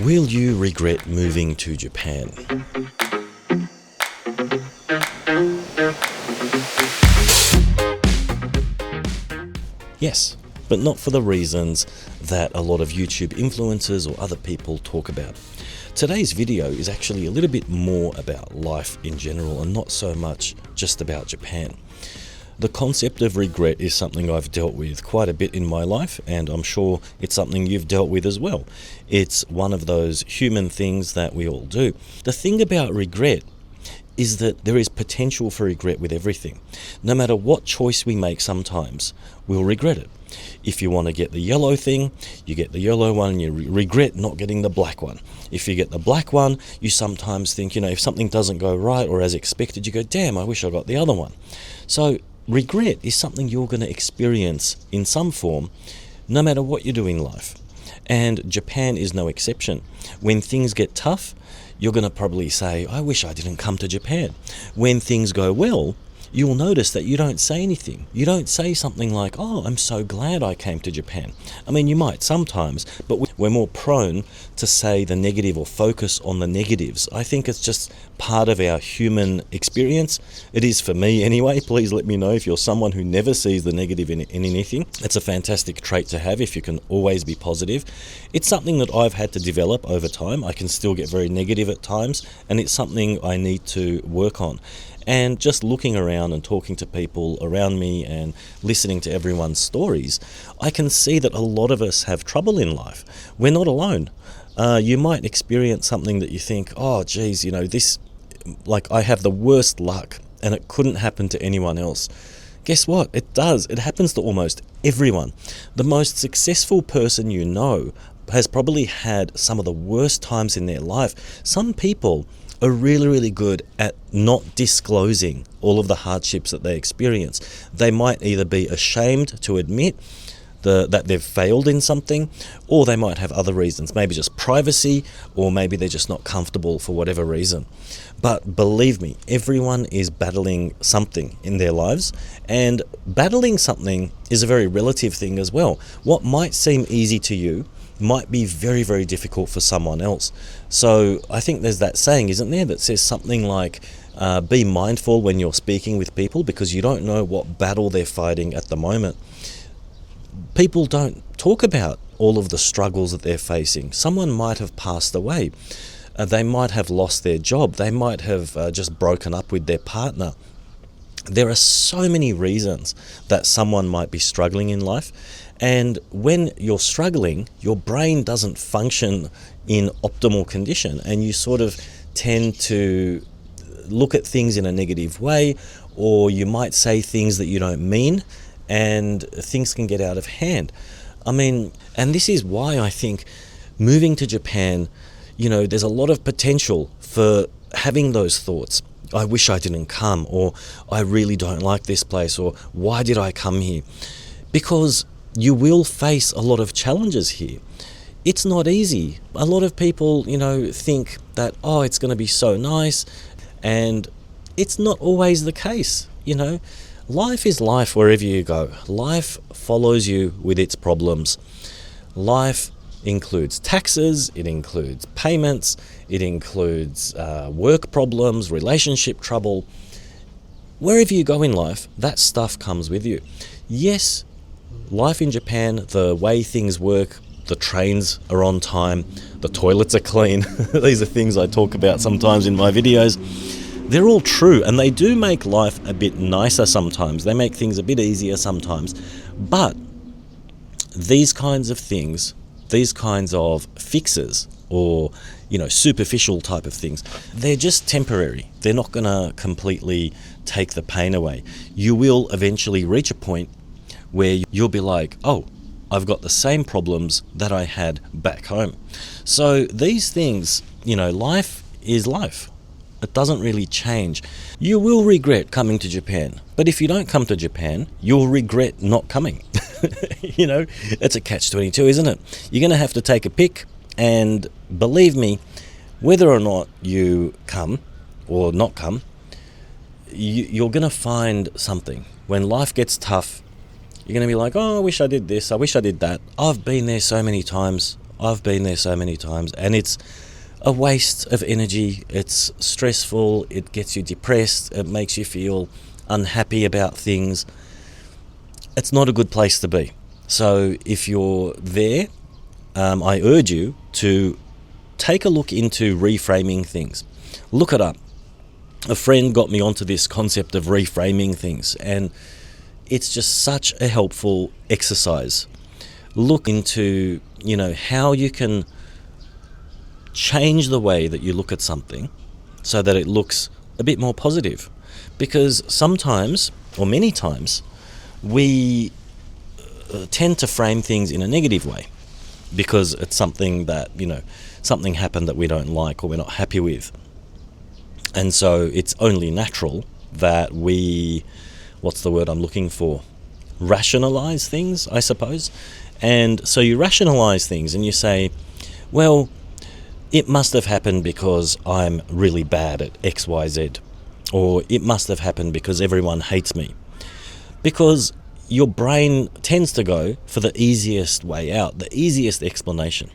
Will you regret moving to Japan? Yes, but not for the reasons that a lot of YouTube influencers or other people talk about. Today's video is actually a little bit more about life in general and not so much just about Japan. The concept of regret is something I've dealt with quite a bit in my life, and I'm sure it's something you've dealt with as well. It's one of those human things that we all do. The thing about regret is that there is potential for regret with everything. No matter what choice we make, sometimes we'll regret it. If you want to get the yellow thing, you get the yellow one and you regret not getting the black one. If you get the black one, you sometimes think, if something doesn't go right or as expected, you go, damn, I wish I got the other one. So regret is something you're going to experience in some form, no matter what you do in life. And Japan is no exception. When things get tough, you're going to probably say, I wish I didn't come to Japan. When things go well, you'll notice that you don't say anything. You don't say something like, oh, I'm so glad I came to Japan. I mean, you might sometimes, but we're more prone to say the negative or focus on the negatives. I think it's just part of our human experience. It is for me anyway. Please let me know if you're someone who never sees the negative in anything. It's a fantastic trait to have if you can always be positive. It's something that I've had to develop over time. I can still get very negative at times, and it's something I need to work on. And just looking around and talking to people around me and listening to everyone's stories, I can see that a lot of us have trouble in life. We're not alone. You might experience something that you think, oh, geez, this, like I have the worst luck and it couldn't happen to anyone else. Guess what? It does. It happens to almost everyone. The most successful person you know has probably had some of the worst times in their life. Some people are really, really good at not disclosing all of the hardships that they experience. They might either be ashamed to admit that they've failed in something, or they might have other reasons, maybe just privacy, or maybe they're just not comfortable for whatever reason. But believe me, everyone is battling something in their lives, and battling something is a very relative thing as well. What might seem easy to you might be very, very difficult for someone else. So I think there's that saying, isn't there, that says something like, be mindful when you're speaking with people because you don't know what battle they're fighting at the moment. People don't talk about all of the struggles that they're facing. Someone might have passed away. They might have lost their job. They might have just broken up with their partner. There are so many reasons that someone might be struggling in life. And when you're struggling, your brain doesn't function in optimal condition, and you sort of tend to look at things in a negative way, or you might say things that you don't mean, and things can get out of hand. I mean, and this is why I think moving to Japan, there's a lot of potential for having those thoughts. I wish I didn't come, or I really don't like this place, or why did I come here? Because you will face a lot of challenges here. It's not easy. A lot of people, think that, oh, it's going to be so nice, and it's not always the case. Life is life wherever you go. Life follows you with its problems. Life includes taxes, it includes payments, it includes work problems, relationship trouble. Wherever you go in life, that stuff comes with you. Yes, life in Japan, the way things work, the trains are on time, the toilets are clean. These are things I talk about sometimes in my videos. They're all true, and they do make life a bit nicer sometimes. They make things a bit easier sometimes. But these kinds of things, these kinds of fixes or, superficial type of things, they're just temporary. They're not going to completely take the pain away. You will eventually reach a point where you'll be like, oh, I've got the same problems that I had back home. So these things, life is life. It doesn't really change. You will regret coming to Japan, but if you don't come to Japan, you'll regret not coming. It's a catch-22, isn't it? You're going to have to take a pick, and believe me, whether or not you come or not come, you're going to find something. When life gets tough, you're going to be like, oh, I wish I did this, I wish I did that. I've been there so many times. I've been there so many times, and it's a waste of energy. It's stressful, it gets you depressed, it makes you feel unhappy about things. It's not a good place to be. So if you're there, I urge you to take a look into reframing things. Look it up. A friend got me onto this concept of reframing things, and it's just such a helpful exercise. Look into, how you can change the way that you look at something so that it looks a bit more positive. Because sometimes, or many times, we tend to frame things in a negative way because it's something that, something happened that we don't like or we're not happy with. And so it's only natural that we, what's the word I'm looking for? Rationalize things, I suppose. And so you rationalize things and you say, well, it must have happened because I'm really bad at X, Y, Z. Or it must have happened because everyone hates me. Because your brain tends to go for the easiest way out, the easiest explanation.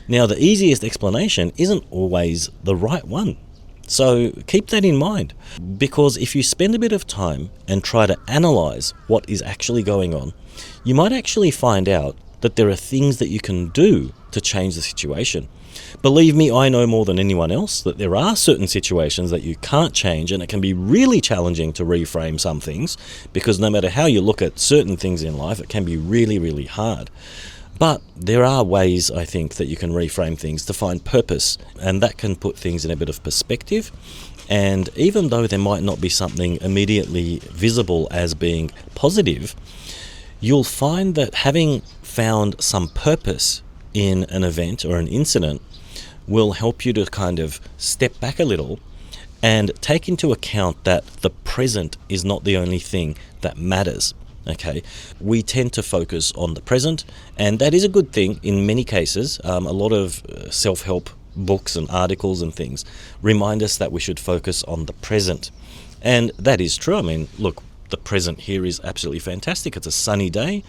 Now, the easiest explanation isn't always the right one. So keep that in mind, because if you spend a bit of time and try to analyze what is actually going on, you might actually find out that there are things that you can do to change the situation. Believe me, I know more than anyone else that there are certain situations that you can't change, and it can be really challenging to reframe some things, because no matter how you look at certain things in life, it can be really, really hard. But there are ways, I think, that you can reframe things to find purpose, and that can put things in a bit of perspective. And even though there might not be something immediately visible as being positive, you'll find that having found some purpose in an event or an incident will help you to kind of step back a little and take into account that the present is not the only thing that matters. Okay, we tend to focus on the present, and that is a good thing in many cases. A lot of self-help books and articles and things remind us that we should focus on the present. And that is true. I mean, look, the present here is absolutely fantastic. It's a sunny day.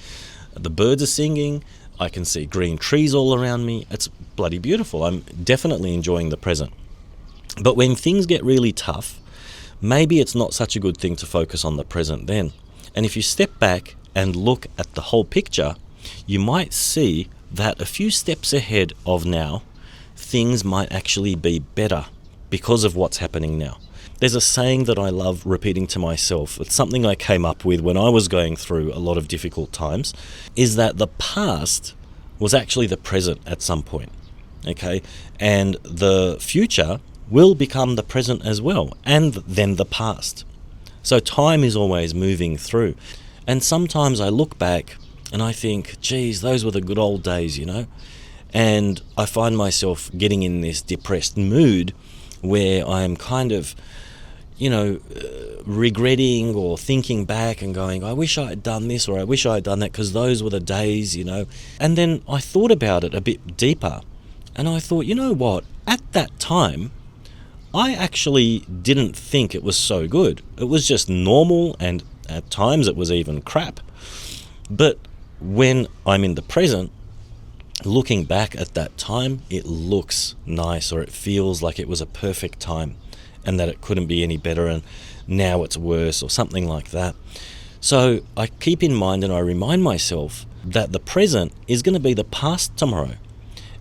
The birds are singing. I can see green trees all around me. It's bloody beautiful. I'm definitely enjoying the present. But when things get really tough, maybe it's not such a good thing to focus on the present then. And if you step back and look at the whole picture, you might see that a few steps ahead of now, things might actually be better because of what's happening now. There's a saying that I love repeating to myself. It's something I came up with when I was going through a lot of difficult times, is that the past was actually the present at some point. Okay? And the future will become the present as well, and then the past. So time is always moving through. And sometimes I look back and I think, geez, those were the good old days, And I find myself getting in this depressed mood where I'm kind of, regretting or thinking back and going, I wish I had done this or I wish I had done that because those were the days, And then I thought about it a bit deeper and I thought, you know what, at that time, I actually didn't think it was so good. It was just normal, and at times it was even crap. But when I'm in the present, looking back at that time, it looks nice, or it feels like it was a perfect time and that it couldn't be any better and now it's worse or something like that. So I keep in mind and I remind myself that the present is going to be the past tomorrow.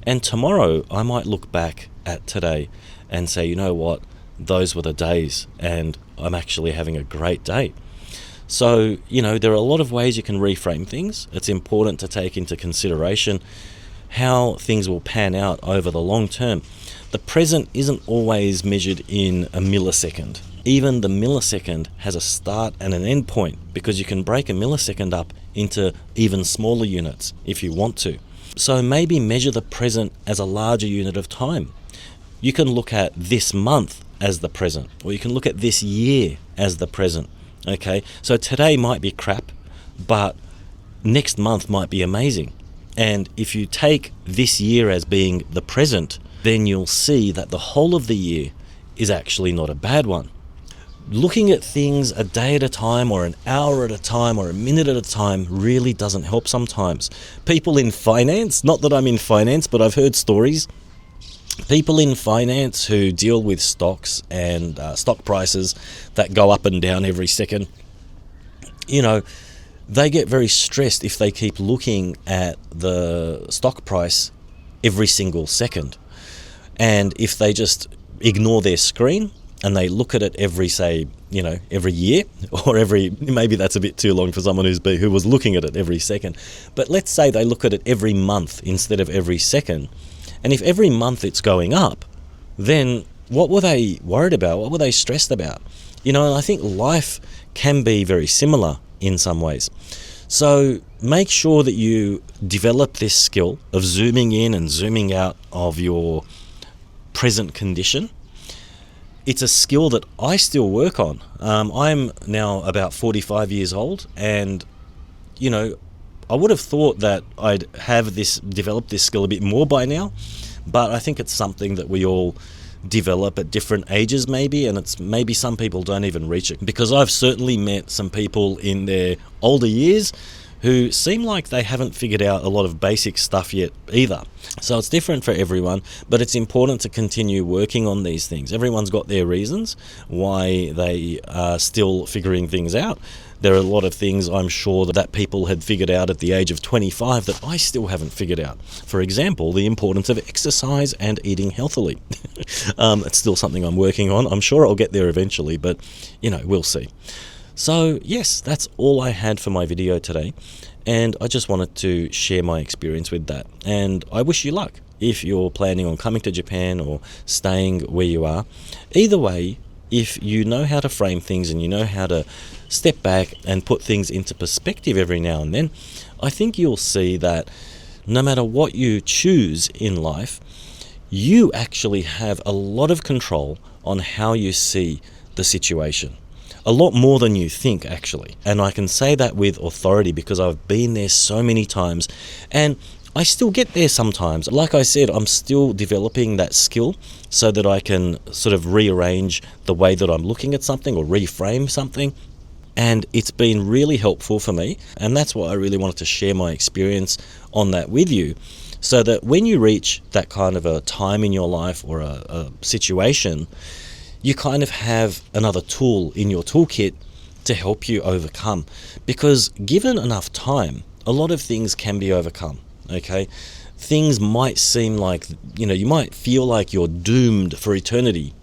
And tomorrow I might look back at today and say, you know what, those were the days and I'm actually having a great day. So, there are a lot of ways you can reframe things. It's important to take into consideration how things will pan out over the long term. The present isn't always measured in a millisecond. Even the millisecond has a start and an end point, because you can break a millisecond up into even smaller units if you want to. So maybe measure the present as a larger unit of time. You can look at this month as the present, or you can look at this year as the present. Okay, so today might be crap, but next month might be amazing. And if you take this year as being the present, then you'll see that the whole of the year is actually not a bad one. looking at things a day at a time or an hour at a time or a minute at a time really doesn't help sometimes. People in finance, not that I'm in finance, but I've heard stories. People in finance who deal with stocks and stock prices that go up and down every second, they get very stressed if they keep looking at the stock price every single second. And if they just ignore their screen and they look at it every year, or maybe that's a bit too long for someone who was looking at it every second. But let's say they look at it every month instead of every second. And if every month it's going up, then what were they worried about? What were they stressed about? And I think life can be very similar in some ways. So make sure that you develop this skill of zooming in and zooming out of your present condition. It's a skill that I still work on. I'm now about 45 years old, and I would have thought that I'd have developed this skill a bit more by now, but I think it's something that we all develop at different ages maybe, and it's maybe some people don't even reach it, because I've certainly met some people in their older years who seem like they haven't figured out a lot of basic stuff yet either. So it's different for everyone, but it's important to continue working on these things. Everyone's got their reasons why they are still figuring things out. There are a lot of things I'm sure that people had figured out at the age of 25 that I still haven't figured out. For example, the importance of exercise and eating healthily. It's still something I'm working on. I'm sure I'll get there eventually, but we'll see. So yes, that's all I had for my video today, and I just wanted to share my experience with that. And I wish you luck if you're planning on coming to Japan or staying where you are. Either way, if you know how to frame things and you know how to step back and put things into perspective every now and then, I think you'll see that no matter what you choose in life, you actually have a lot of control on how you see the situation. A lot more than you think, actually. And I can say that with authority because I've been there so many times, and I still get there sometimes. Like I said, I'm still developing that skill so that I can sort of rearrange the way that I'm looking at something or reframe something. And it's been really helpful for me. And that's why I really wanted to share my experience on that with you, so that when you reach that kind of a time in your life or a situation, you kind of have another tool in your toolkit to help you overcome. Because given enough time, a lot of things can be overcome, okay? Things might seem like, you might feel like you're doomed for eternity,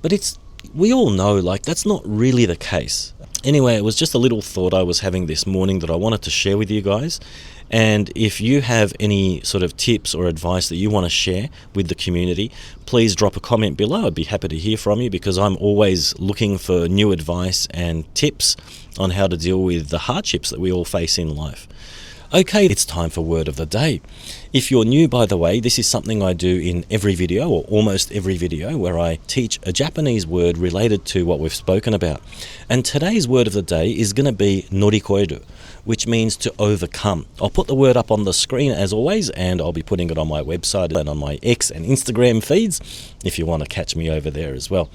but we all know, that's not really the case. Anyway, it was just a little thought I was having this morning that I wanted to share with you guys. And if you have any sort of tips or advice that you want to share with the community, please drop a comment below. I'd be happy to hear from you, because I'm always looking for new advice and tips on how to deal with the hardships that we all face in life. Okay, it's time for Word of the Day. If you're new, by the way, this is something I do in every video, or almost every video, where I teach a Japanese word related to what we've spoken about. And today's Word of the Day is going to be norikoeru, which means to overcome. I'll put the word up on the screen as always, and I'll be putting it on my website and on my X and Instagram feeds if you want to catch me over there as well.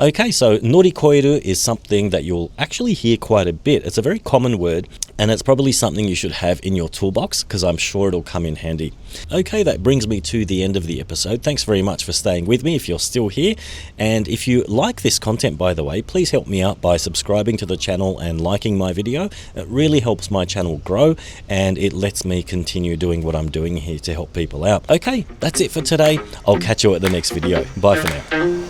Okay, so norikoeru is something that you'll actually hear quite a bit. It's a very common word, and it's probably something you should have in your toolbox, because I'm sure it'll come in handy. Okay, that brings me to the end of the episode. Thanks very much for staying with me if you're still here. And if you like this content, by the way, please help me out by subscribing to the channel and liking my video. It really helps my channel grow, and it lets me continue doing what I'm doing here to help people out. Okay, that's it for today. I'll catch you at the next video. Bye for now.